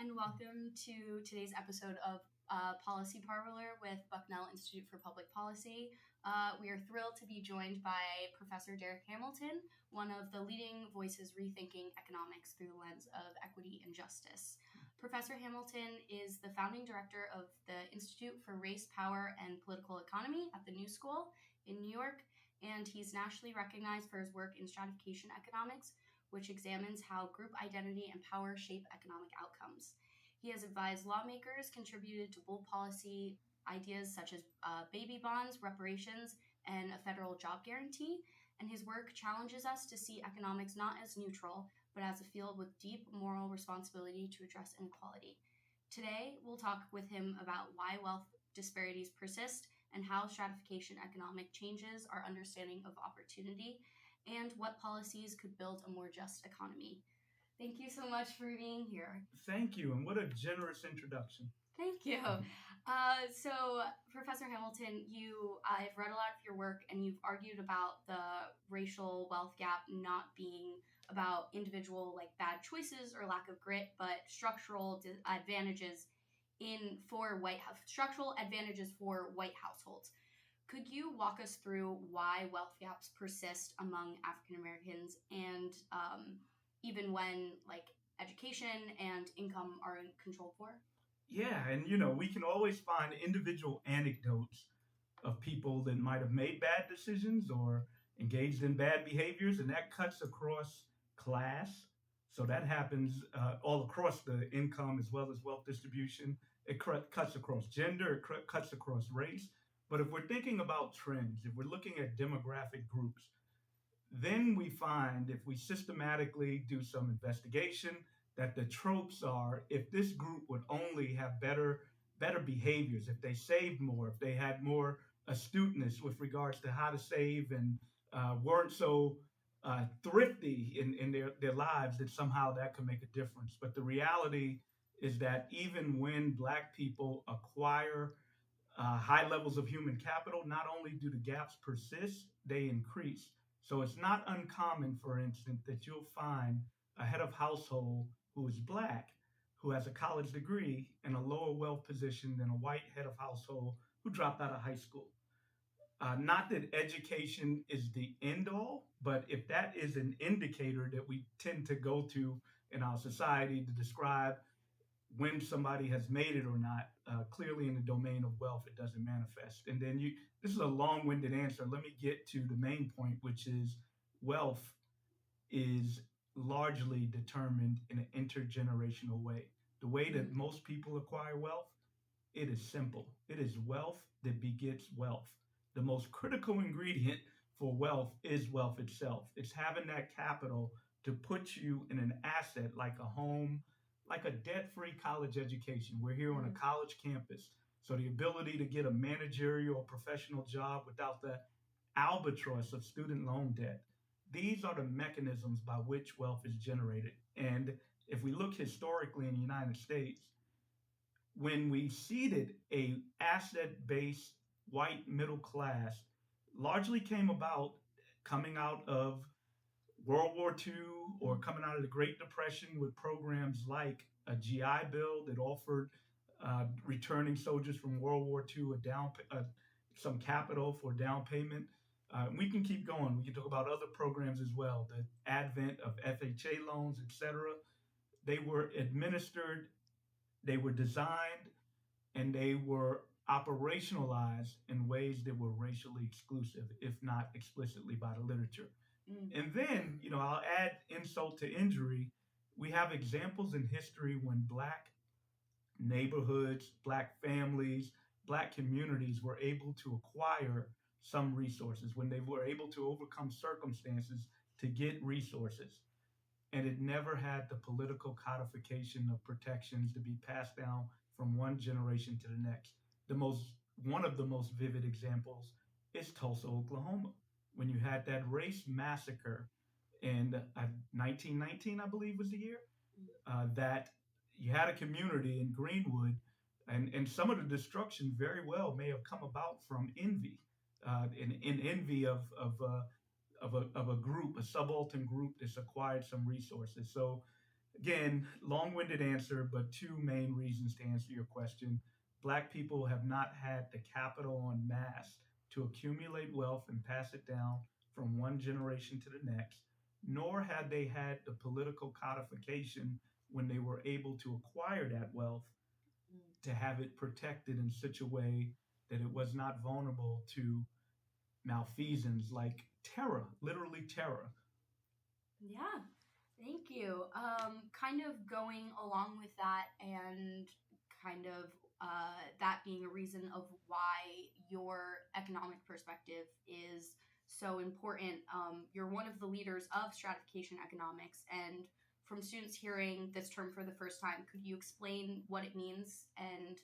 and welcome to today's episode of Policy Parlor with Bucknell Institute for Public Policy. We are thrilled to be joined by Professor Darrick Hamilton, one of the leading voices rethinking economics through the lens of equity and justice. Professor Hamilton is the founding director of the Institute for Race, Power, and Political Economy at the New School in New York, and he's nationally recognized for his work in stratification economics, which examines how group identity and power shape economic outcomes. He has advised lawmakers, contributed to bold policy ideas such as baby bonds, reparations, and a federal job guarantee, and his work challenges us to see economics not as neutral, but as a field with deep moral responsibility to address inequality. Today, we'll talk with him about why wealth disparities persist and how stratification economic changes our understanding of opportunity, and what policies could build a more just economy. Thank you so much for being here. Thank you, and what a generous introduction. Thank you. So, Professor Hamilton, I've read a lot of your work, and you've argued about the racial wealth gap not being about individual bad choices or lack of grit, but structural advantages for white households. Could you walk us through why wealth gaps persist among African Americans, and even when education and income are controlled for? Yeah, and we can always find individual anecdotes of people that might have made bad decisions or engaged in bad behaviors, and that cuts across class. So that happens all across the income as well as wealth distribution. It cuts across gender, it cuts across race. But if we're thinking about trends, if we're looking at demographic groups, then we find, if we systematically do some investigation, that the tropes are, if this group would only have better behaviors, if they saved more, if they had more astuteness with regards to how to save, and weren't so thrifty in their lives, that somehow that could make a difference. But the reality is that even when Black people acquire high levels of human capital, not only do the gaps persist, they increase. So it's not uncommon, for instance, that you'll find a head of household who is Black, who has a college degree in a lower wealth position than a white head of household who dropped out of high school. Not that education is the end all, but if that is an indicator that we tend to go to in our society to describe when somebody has made it or not, clearly in the domain of wealth, it doesn't manifest. And then this is a long-winded answer. Let me get to the main point, which is wealth is largely determined in an intergenerational way. The way that most people acquire wealth, it is simple. It is wealth that begets wealth. The most critical ingredient for wealth is wealth itself. It's having that capital to put you in an asset like a home, like a debt-free college education. We're here on a college campus. So the ability to get a managerial or professional job without the albatross of student loan debt. These are the mechanisms by which wealth is generated. And if we look historically in the United States, when we seeded a asset-based white middle class, largely came about coming out of World War II or coming out of the Great Depression with programs like a GI Bill that offered returning soldiers from World War II some capital for down payment. We can keep going. We can talk about other programs as well, the advent of FHA loans, etc. They were administered, they were designed, and they were operationalized in ways that were racially exclusive, if not explicitly by the literature. And then, I'll add insult to injury. We have examples in history when Black neighborhoods, Black families, Black communities were able to acquire some resources, when they were able to overcome circumstances to get resources. And it never had the political codification of protections to be passed down from one generation to the next. One of the most vivid examples is Tulsa, Oklahoma, when you had that race massacre in 1919, I believe was the year, that you had a community in Greenwood, and some of the destruction very well may have come about from envy, in envy of a group, a subaltern group that's acquired some resources. So Again, long-winded answer, but two main reasons to answer your question. Black people have not had the capital en masse to accumulate wealth and pass it down from one generation to the next, nor had they had the political codification when they were able to acquire that wealth to have it protected in such a way that it was not vulnerable to malfeasance like terror, literally terror. Yeah, thank you. Kind of going along with that, and kind of that being a reason of why your economic perspective is so important. You're one of the leaders of stratification economics, and from students hearing this term for the first time, could you explain what it means and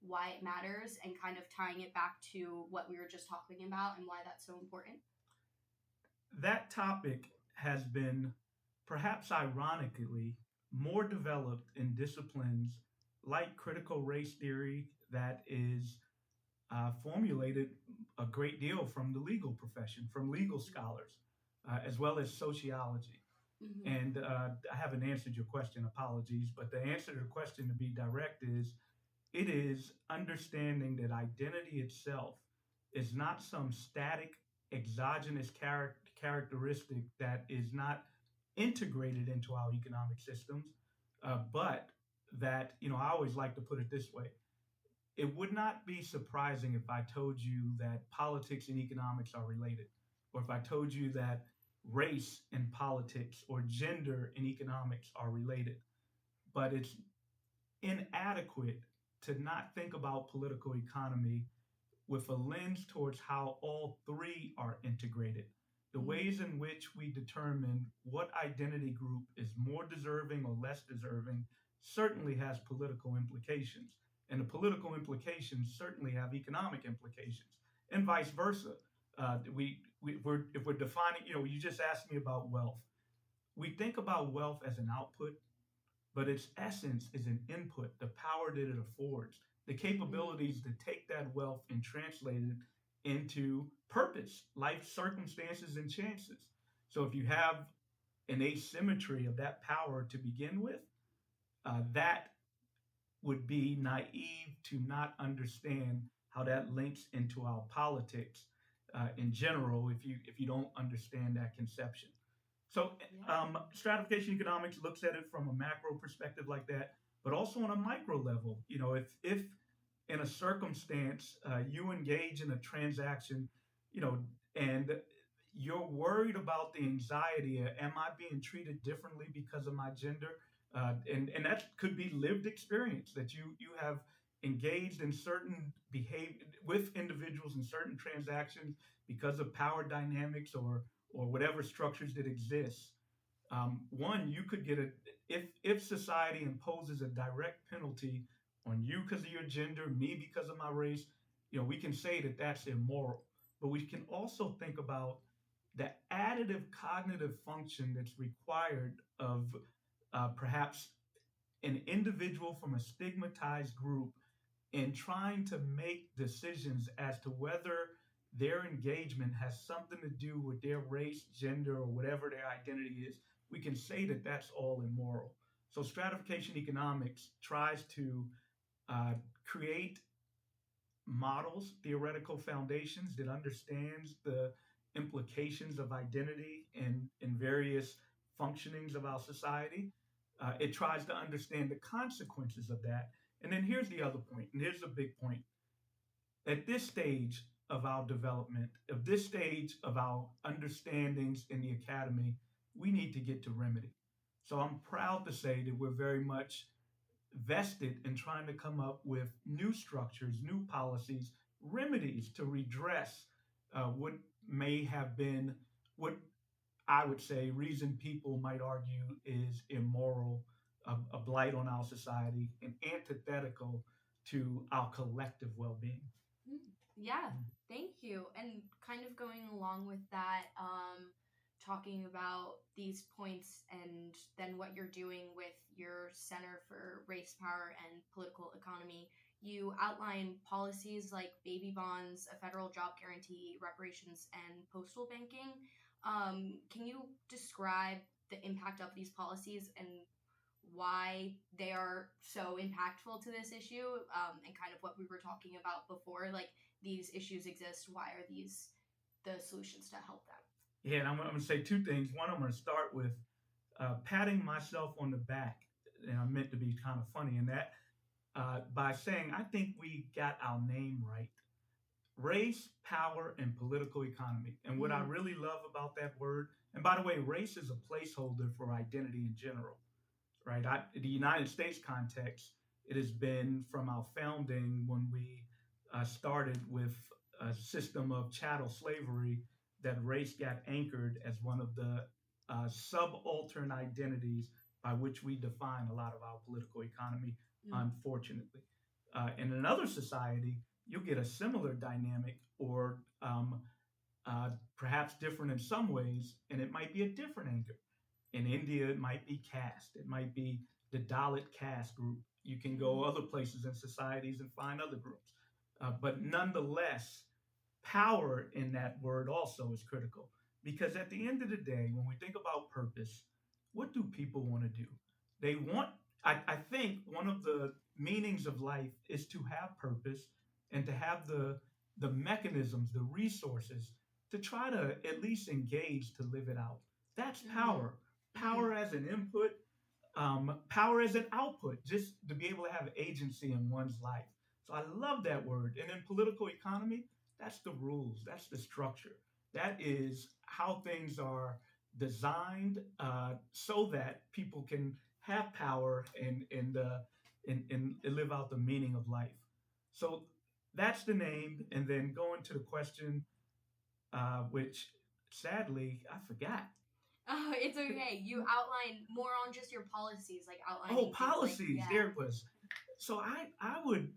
why it matters, and kind of tying it back to what we were just talking about and why that's so important? That topic has been, perhaps ironically, more developed in disciplines like critical race theory that is formulated a great deal from the legal profession, from legal scholars, as well as sociology. Mm-hmm. And I haven't answered your question, apologies, but the answer to the question, to be direct, is it is understanding that identity itself is not some static exogenous characteristic that is not integrated into our economic systems, but that, I always like to put it this way. It would not be surprising if I told you that politics and economics are related, or if I told you that race and politics or gender and economics are related. But it's inadequate to not think about political economy with a lens towards how all three are integrated. The ways in which we determine what identity group is more deserving or less deserving certainly has political implications. And the political implications certainly have economic implications, and vice versa. If we're defining, you just asked me about wealth. We think about wealth as an output, but its essence is an input, the power that it affords, the capabilities to take that wealth and translate it into purpose, life circumstances, and chances. So if you have an asymmetry of that power to begin with, that would be naive to not understand how that links into our politics in general if you don't understand that conception. So, stratification economics looks at it from a macro perspective like that, but also on a micro level. If in a circumstance you engage in a transaction, you know, and you're worried about the anxiety, am I being treated differently because of my gender? And that could be lived experience that you have engaged in certain behavior with individuals in certain transactions because of power dynamics or whatever structures that exist. One, you could get a if society imposes a direct penalty on you because of your gender, me because of my race. We can say that that's immoral, but we can also think about the additive cognitive function that's required of perhaps an individual from a stigmatized group in trying to make decisions as to whether their engagement has something to do with their race, gender, or whatever their identity is. We can say that that's all immoral. So stratification economics tries to create models, theoretical foundations that understands the implications of identity in various functionings of our society. It tries to understand the consequences of that. And then here's the other point, and here's the big point. At this stage of our development, of this stage of our understandings in the academy, we need to get to remedy. So I'm proud to say that we're very much vested in trying to come up with new structures, new policies, remedies to redress what may have been, what I would say, reason people might argue is immoral, a blight on our society, and antithetical to our collective well being. Yeah, thank you. And kind of going along with that, talking about these points and then what you're doing with your Center for Race, Power, and Political Economy, you outline policies like baby bonds, a federal job guarantee, reparations, and postal banking. Can you describe the impact of these policies and why they are so impactful to this issue, and kind of what we were talking about before. Like, these issues exist. Why are these the solutions to help them? Yeah, and I'm going to say two things. One, I'm going to start with patting myself on the back, and I meant to be kind of funny in that, by saying I think we got our name right: race, power, and political economy. And what I Mm. really love about that word, and by the way, race is a placeholder for identity in general, right? The United States context, it has been from our founding when we started with a system of chattel slavery that race got anchored as one of the subaltern identities by which we define a lot of our political economy, Mm. unfortunately. In another society, you'll get a similar dynamic or perhaps different in some ways, and it might be a different anchor. In India, it might be caste. It might be the Dalit caste group. You can go other places in societies and find other groups. But nonetheless, power in that word also is critical because at the end of the day, when we think about purpose, what do people want to do? They want, I think, one of the meanings of life is to have purpose and to have the mechanisms, the resources to try to at least engage to live it out. That's power. Power as an input, power as an output, just to be able to have agency in one's life. So I love that word. And in political economy, that's the rules, that's the structure. That is how things are designed so that people can have power and live out the meaning of life. So that's the name. And then going to the question, which sadly I forgot. Oh, it's okay. You outline more on just your policies, like outlining Oh, things like, policies. yeah. There it was. So I would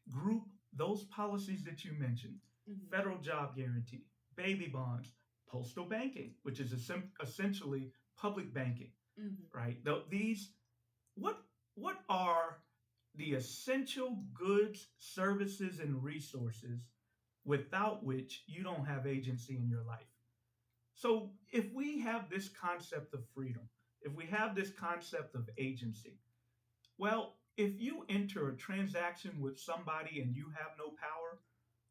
group those policies that you mentioned: federal job guarantee, baby bonds, postal banking, which is essentially public banking, right? These what what are the essential goods, services, and resources without which you don't have agency in your life? So if we have this concept of freedom, if we have this concept of agency, well, if you enter a transaction with somebody and you have no power,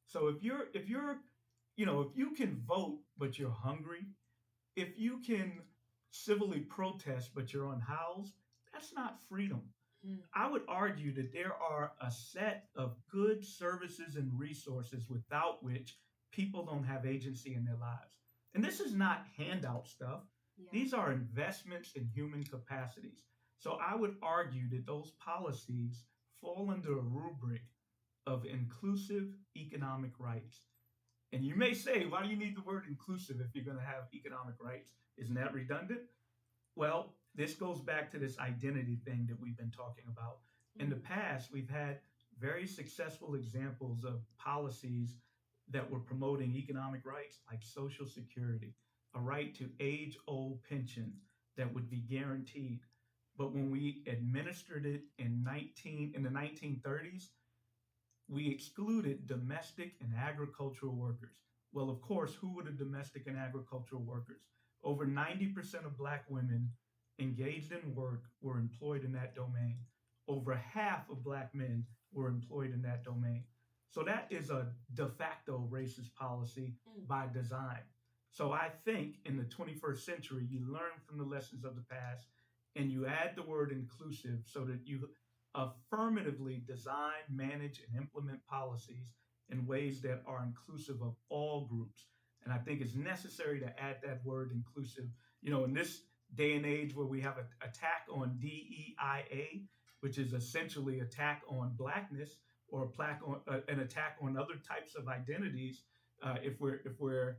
so if you can vote but you're hungry, if you can civilly protest but you're unhoused, that's not freedom. I would argue that there are a set of goods, services, and resources without which people don't have agency in their lives. And this is not handout stuff. Yeah. These are investments in human capacities. So I would argue that those policies fall under a rubric of inclusive economic rights. And you may say, why do you need the word inclusive if you're going to have economic rights? Isn't that redundant? Well, this goes back to this identity thing that we've been talking about. In the past, we've had very successful examples of policies that were promoting economic rights like Social Security, a right to age old pension that would be guaranteed. But when we administered it in the 1930s, we excluded domestic and agricultural workers. Well, of course, who were the domestic and agricultural workers? Over 90% of Black women engaged in work were employed in that domain. Over half of Black men were employed in that domain. So that is a de facto racist policy by design. So I think in the 21st century, you learn from the lessons of the past and you add the word inclusive so that you affirmatively design, manage, and implement policies in ways that are inclusive of all groups. And I think it's necessary to add that word inclusive. In this day and age where we have an attack on DEIA, which is essentially attack on blackness or an attack on other types of identities, if we're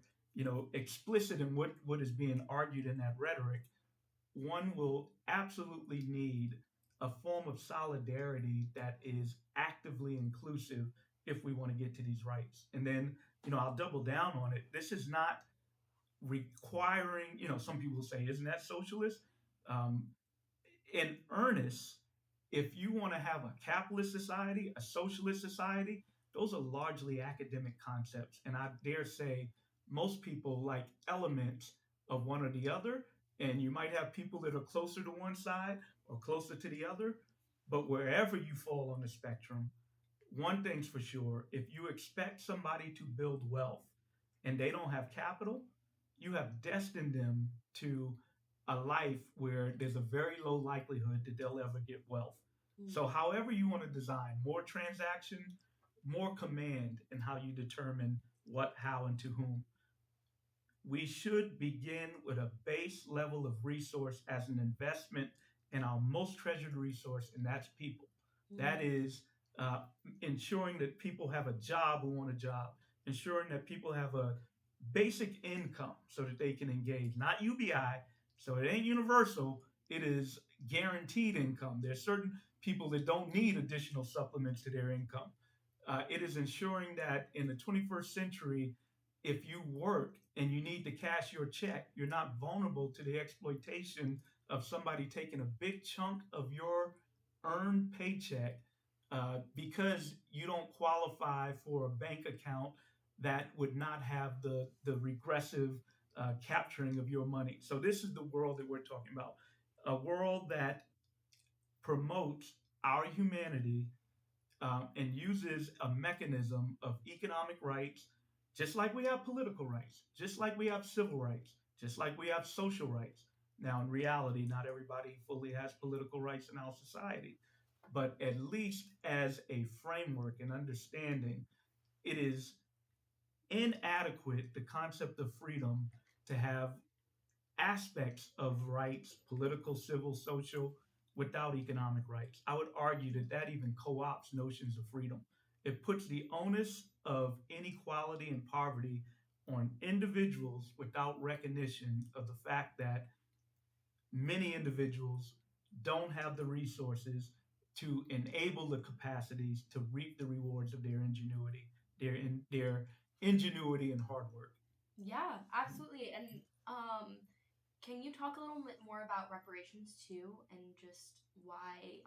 explicit in what is being argued in that rhetoric, one will absolutely need a form of solidarity that is actively inclusive if we want to get to these rights. And then, I'll double down on it. This is not requiring, some people say, isn't that socialist? Um, in earnest, if you want to have a capitalist society, a socialist society, those are largely academic concepts. And I dare say most people like elements of one or the other. And you might have people that are closer to one side or closer to the other. But wherever you fall on the spectrum, one thing's for sure: if you expect somebody to build wealth and they don't have capital, you have destined them to a life where there's a very low likelihood that they'll ever get wealth. So, however you want to design more transaction, more command in how you determine what, how, and to whom, we should begin with a base level of resource as an investment in our most treasured resource, and that's people. That is uh, ensuring that people have a job who want a job, ensuring that people have a basic income so that they can engage, not UBI. So it ain't universal, it is guaranteed income. There's certain people that don't need additional supplements to their income. It is ensuring that in the 21st century, if you work and you need to cash your check, you're not vulnerable to the exploitation of somebody taking a big chunk of your earned paycheck because you don't qualify for a bank account that would not have the regressive capturing of your money. So, this is the world that we're talking about, a world that promotes our humanity and uses a mechanism of economic rights, just like we have political rights, just like we have civil rights, just like we have social rights. Now, in reality, not everybody fully has political rights in our society, but at least as a framework and understanding, it is inadequate, the concept of freedom, to have aspects of rights, political, civil, social, without economic rights. I would argue that that even co opts notions of freedom. It puts the onus of inequality and poverty on individuals without recognition of the fact that many individuals don't have the resources to enable the capacities to reap the rewards of their ingenuity, their ingenuity and hard work. Yeah, absolutely. And can you talk a little bit more about reparations too, and just why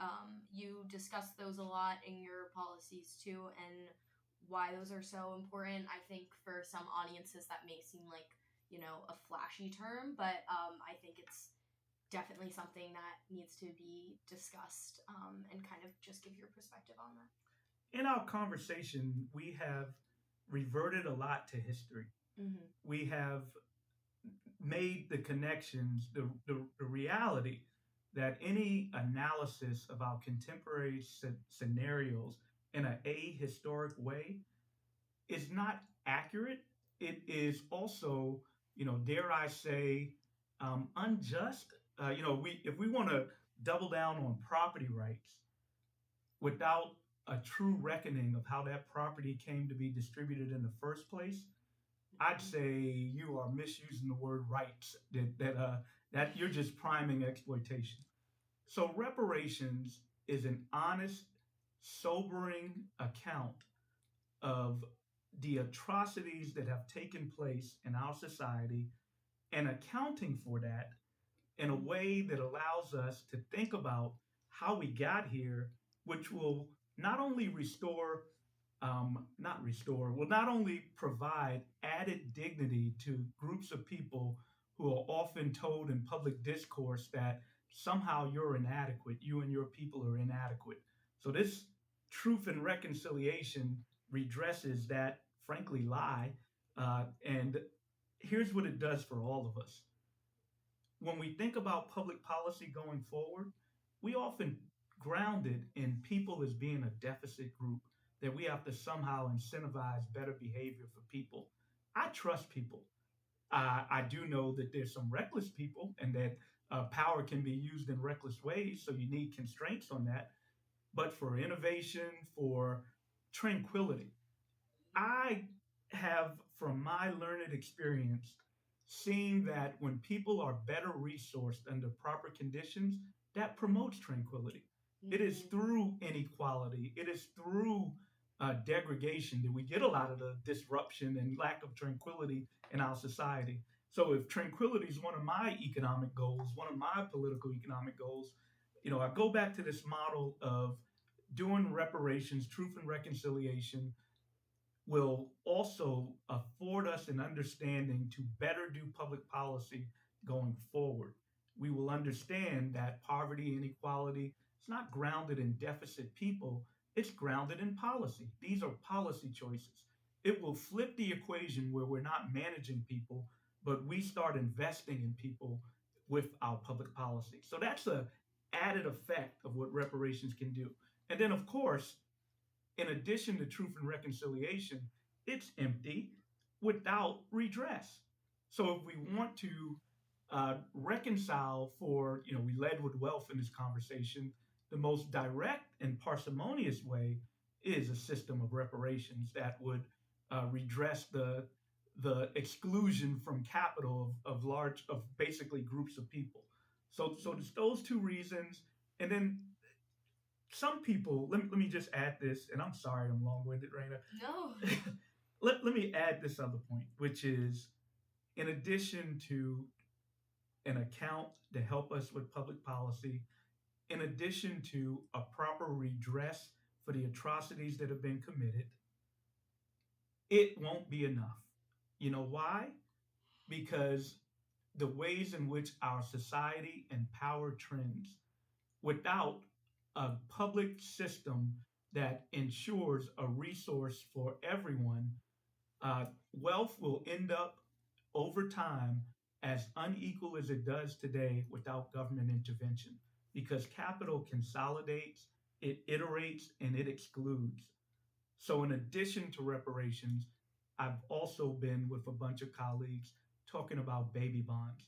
you discuss those a lot in your policies too, and why those are so important? I think for some audiences that may seem like, a flashy term, but I think it's definitely something that needs to be discussed, and kind of just give your perspective on that. In our conversation, we have reverted a lot to history. Mm-hmm. We have made the connections, the reality that any analysis of our contemporary scenarios in an ahistoric way is not accurate. It is also, dare I say, unjust. We if we want to double down on property rights without a true reckoning of how that property came to be distributed in the first place, I'd say you are misusing the word rights. That you're just priming exploitation. So reparations is an honest, sobering account of the atrocities that have taken place in our society and accounting for that in a way that allows us to think about how we got here, which will not only will not only provide added dignity to groups of people who are often told in public discourse that somehow you're inadequate, you and your people are inadequate. So, this truth and reconciliation redresses that, frankly, lie. And here's what it does for all of us. When we think about public policy going forward, we often ground it in people as being a deficit group, that we have to somehow incentivize better behavior for people. I trust people. I do know that there's some reckless people and that power can be used in reckless ways, so you need constraints on that. But for innovation, for tranquility, I have, from my learned experience, seen that when people are better resourced under proper conditions, that promotes tranquility. It is Mm-hmm. through inequality, it is through degradation that we get a lot of the disruption and lack of tranquility in our society. So, if tranquility is one of my economic goals, one of my political economic goals, I go back to this model of doing reparations, truth and reconciliation, will also afford us an understanding to better do public policy going forward. we will understand that poverty, inequality, it's not grounded in deficit people, it's grounded in policy. These are policy choices. It will flip the equation where we're not managing people, but we start investing in people with our public policy. So that's a added effect of what reparations can do. And then, of course, in addition to truth and reconciliation, it's empty without redress. So if we want to reconcile for, we led with wealth in this conversation, the most direct and parsimonious way is a system of reparations that would redress the exclusion from capital of basically groups of people. So it's those two reasons, and then some people. Let me just add this, and I'm sorry I'm long-winded, No. Raina. Let me add this other point, which is in addition to an account to help us with public policy, in addition to a proper redress for the atrocities that have been committed, it won't be enough. You know why? Because the ways in which our society and power trends without a public system that ensures a resource for everyone, uh, wealth will end up over time as unequal as it does today without government intervention because capital consolidates, it iterates, and it excludes. So, in addition to reparations, I've also been with a bunch of colleagues talking about baby bonds,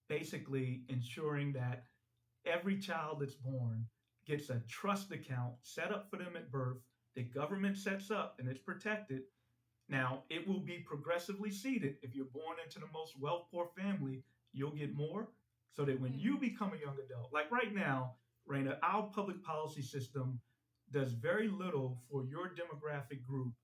basically ensuring that every child that's born gets a trust account set up for them at birth that government sets up and it's protected. Now, it will be progressively seeded. If you're born into the most wealth poor family, you'll get more so that when you become a young adult, like right now, Raina, our public policy system does very little for your demographic group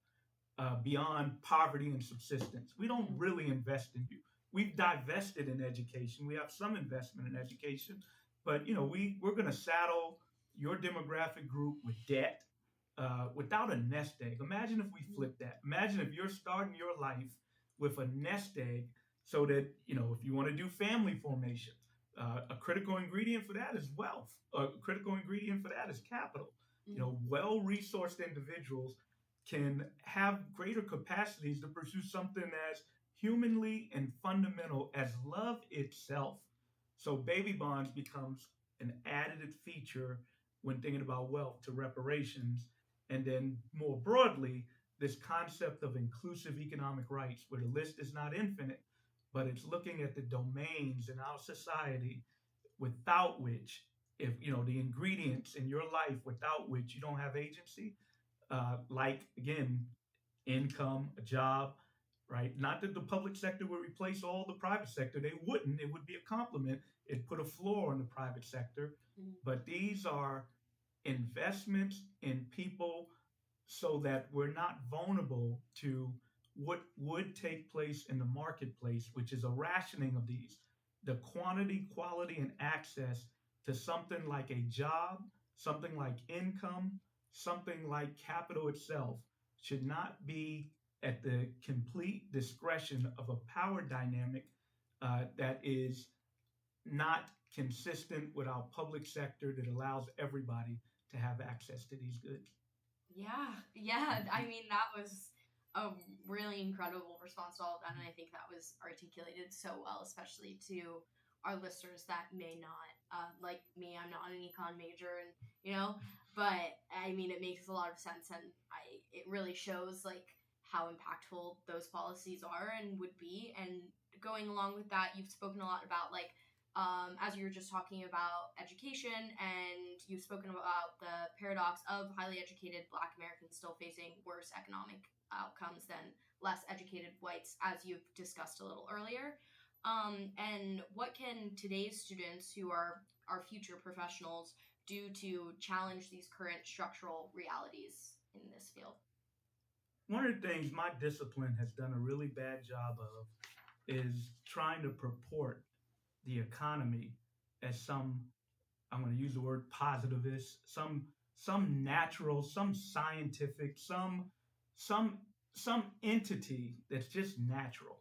beyond poverty and subsistence. We don't really invest in you. We've divested in education. We have some investment in education, but we're going to saddle your demographic group with debt without a nest egg. Imagine if we flip that. Imagine if you're starting your life with a nest egg, so that if you want to do family formation, a critical ingredient for that is wealth. A critical ingredient for that is capital. Well-resourced individuals can have greater capacities to pursue something as humanly and fundamental as love itself. So baby bonds becomes an additive feature when thinking about wealth to reparations. And then more broadly, this concept of inclusive economic rights, where the list is not infinite, but it's looking at the domains in our society without which, if the ingredients in your life without which you don't have agency, like again, income, a job, right? Not that the public sector would replace all the private sector. They wouldn't. It would be a compliment. It put a floor on the private sector. Mm-hmm. But these are investments in people so that we're not vulnerable to what would take place in the marketplace, which is a rationing of these. The quantity, quality, and access to something like a job, something like income, something like capital itself should not be at the complete discretion of a power dynamic that is not consistent with our public sector that allows everybody to have access to these goods. Yeah. I mean, that was a really incredible response to all of that, and I think that was articulated so well, especially to our listeners that may not, like me, I'm not an econ major, and but I mean, it makes a lot of sense, and it really shows like how impactful those policies are and would be. And going along with that, you've spoken a lot about like as you were just talking about education, and you've spoken about the paradox of highly educated Black Americans still facing worse economic outcomes than less educated whites, as you've discussed a little earlier. And what can today's students, who are our future professionals, do to challenge these current structural realities in this field? One of the things my discipline has done a really bad job of is trying to purport the economy as some, I'm going to use the word positivist, some natural, some scientific, some some entity that's just natural.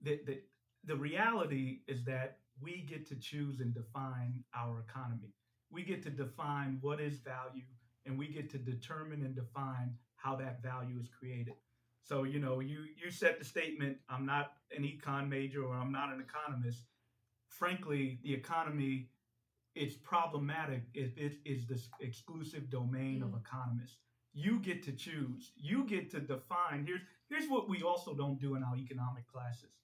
The, the, the reality is that we get to choose and define our economy. We get to define what is value, and we get to determine and define how that value is created. So, you said the statement, I'm not an econ major or I'm not an economist. Frankly, the economy, it's problematic if it is the exclusive domain of Mm. economists. You get to choose. You get to define. Here's what we also don't do in our economic classes.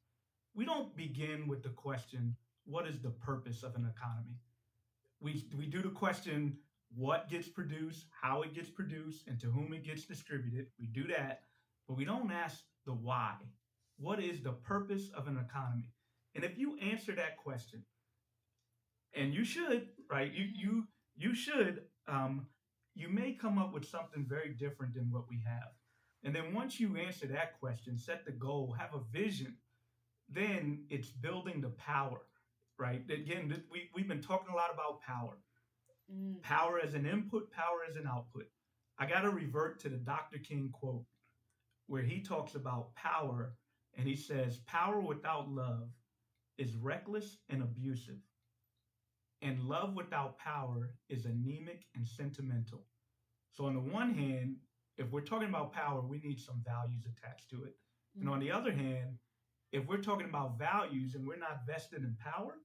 We don't begin with the question, what is the purpose of an economy? We do the question, what gets produced, how it gets produced, and to whom it gets distributed. We do that, but we don't ask the why. What is the purpose of an economy? And if you answer that question, and you should, right? You should. You may come up with something very different than what we have. And then once you answer that question, set the goal, have a vision, then it's building the power, right? Again, we've been talking a lot about power. Mm. Power as an input, power as an output. I got to revert to the Dr. King quote where he talks about power and he says, power without love is reckless and abusive, and love without power is anemic and sentimental. So, on the one hand, if we're talking about power, we need some values attached to it. And on Mm. the other hand, if we're talking about values and we're not vested in power,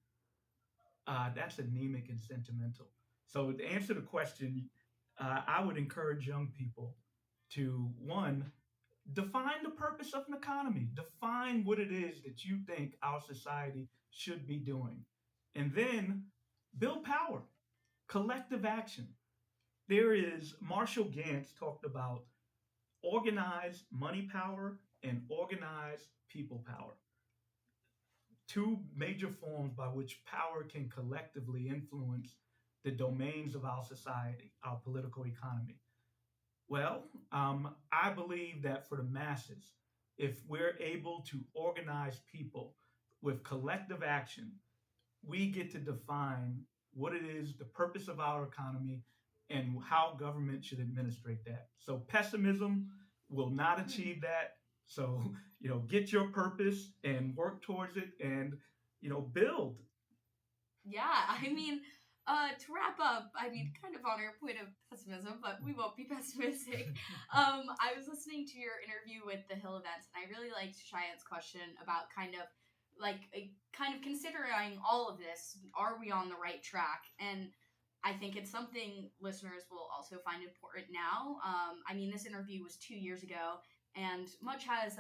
that's anemic and sentimental. So, to answer the question, I would encourage young people to one, define the purpose of an economy, define what it is that you think our society should be doing, and then build power, collective action. There is Marshall Gantz talked about organized money power and organized people power, two major forms by which power can collectively influence the domains of our society, our political economy. Well, I believe that for the masses, if we're able to organize people with collective action, we get to define what it is, the purpose of our economy, and how government should administrate that. So pessimism will not Mm. achieve that. So, get your purpose and work towards it and, build. Yeah, I mean, to wrap up, I mean, kind of on our point of pessimism, but we won't be pessimistic. I was listening to your interview with the Hill events, and I really liked Cheyenne's question about kind of considering all of this. Are we on the right track? And I think it's something listeners will also find important now. I mean, this interview was 2 years ago, and much has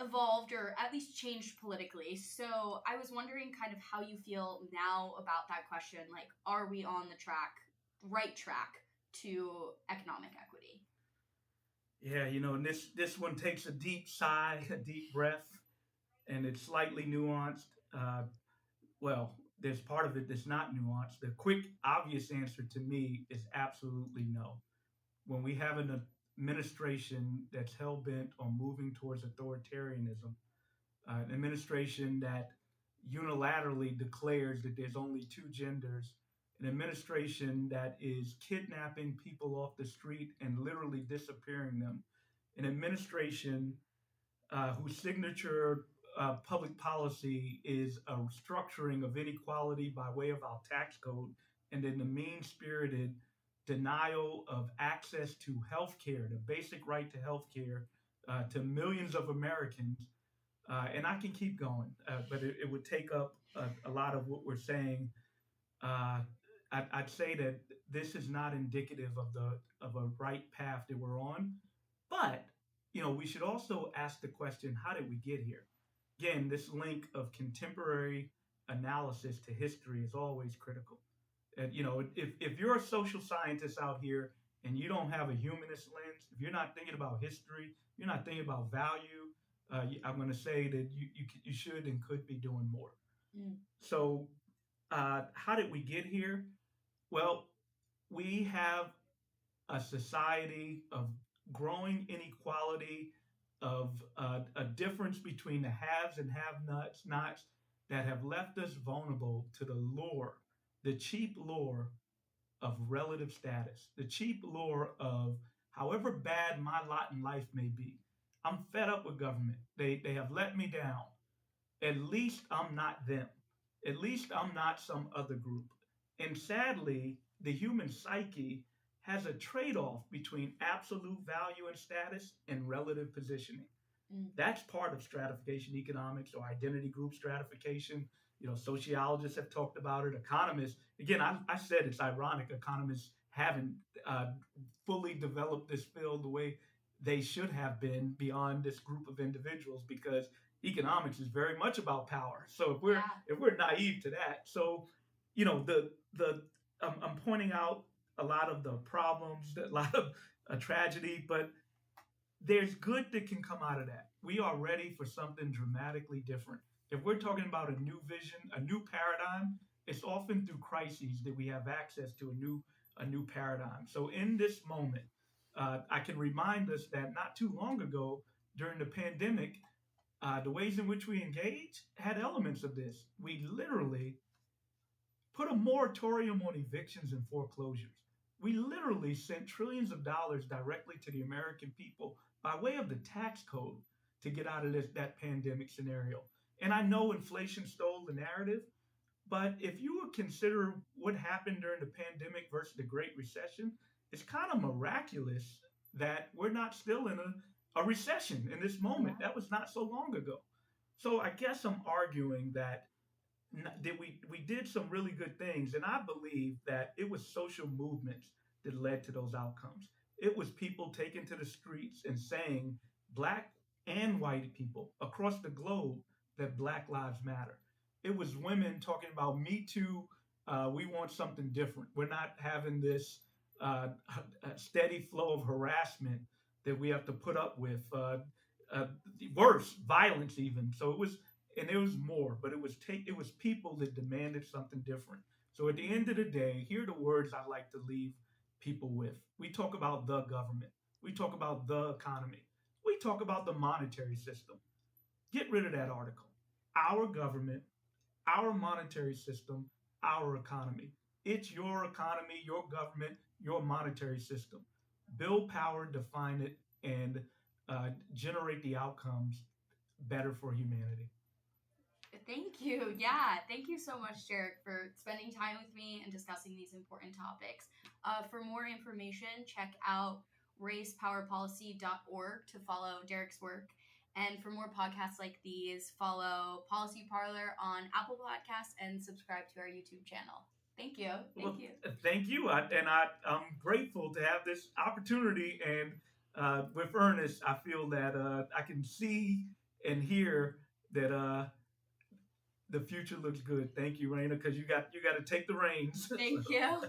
evolved or at least changed politically. So I was wondering kind of how you feel now about that question. Like, are we on the right track to economic equity? Yeah, and this one takes a deep sigh, a deep breath, and it's slightly nuanced. Well, there's part of it that's not nuanced. The quick, obvious answer to me is absolutely no. When we have an administration that's hell bent on moving towards authoritarianism, an administration that unilaterally declares that there's only two genders, an administration that is kidnapping people off the street and literally disappearing them, an administration whose signature public policy is a structuring of inequality by way of our tax code, and then the mean spirited denial of access to health care, the basic right to health care to millions of Americans. And I can keep going, but it would take up a lot of what we're saying. Uh, I'd say that this is not indicative of a right path that we're on, but we should also ask the question: how did we get here? Again, this link of contemporary analysis to history is always critical. And if you're a social scientist out here and you don't have a humanist lens, if you're not thinking about history, you're not thinking about value. I'm going to say that you should and could be doing more. Mm. So, how did we get here? Well, we have a society of growing inequality, of a difference between the haves and have-nots that have left us vulnerable to the lure, the cheap lure of relative status, the cheap lure of however bad my lot in life may be. I'm fed up with government. They have let me down. At least I'm not them. At least I'm not some other group. And sadly, the human psyche has a trade off between absolute value and status and relative positioning. Mm. That's part of stratification economics or identity group stratification. Sociologists have talked about it. Economists, again, I said it's ironic. Economists haven't uh, fully developed this field the way they should have been beyond this group of individuals because economics is very much about power. So Yeah. if we're naive to that, so the I'm pointing out a lot of the problems, a lot of a tragedy, but there's good that can come out of that. We are ready for something dramatically different. If we're talking about a new vision, a new paradigm, it's often through crises that we have access to a new paradigm. So in this moment, I can remind us that not too long ago during the pandemic, the ways in which we engage had elements of this. We literally put a moratorium on evictions and foreclosures. We literally sent trillions of dollars directly to the American people by way of the tax code to get out of that pandemic scenario. And I know inflation stole the narrative, but if you would consider what happened during the pandemic versus the Great Recession, it's kind of miraculous that we're not still in a recession in this moment. Yeah. That was not so long ago. So I guess I'm arguing that we did some really good things, and I believe that it was social movements that led to those outcomes. It was people taking to the streets and saying, black and white people across the globe, that Black Lives Matter. It was women talking about Me Too. We want something different. We're not having this steady flow of harassment that we have to put up with. Uh, Worse, violence even. So it was, and there was more, but it was people that demanded something different. So at the end of the day, here are the words I like to leave people with. We talk about the government. We talk about the economy. We talk about the monetary system. Get rid of that article. Our government, our monetary system, our economy. It's your economy, your government, your monetary system. Build power, define it, and generate the outcomes better for humanity. Thank you. Yeah, thank you so much, Darrick, for spending time with me and discussing these important topics. For more information, check out racepowerpolicy.org to follow Darrick's work. And for more podcasts like these, follow Policy Parlor on Apple Podcasts and subscribe to our YouTube channel. Thank you. Well, Thank you. thank you. I'm grateful to have this opportunity. And with Ernest, I feel that I can see and hear that the future looks good. Thank you, Rayna, because you got to take the reins. Thank you.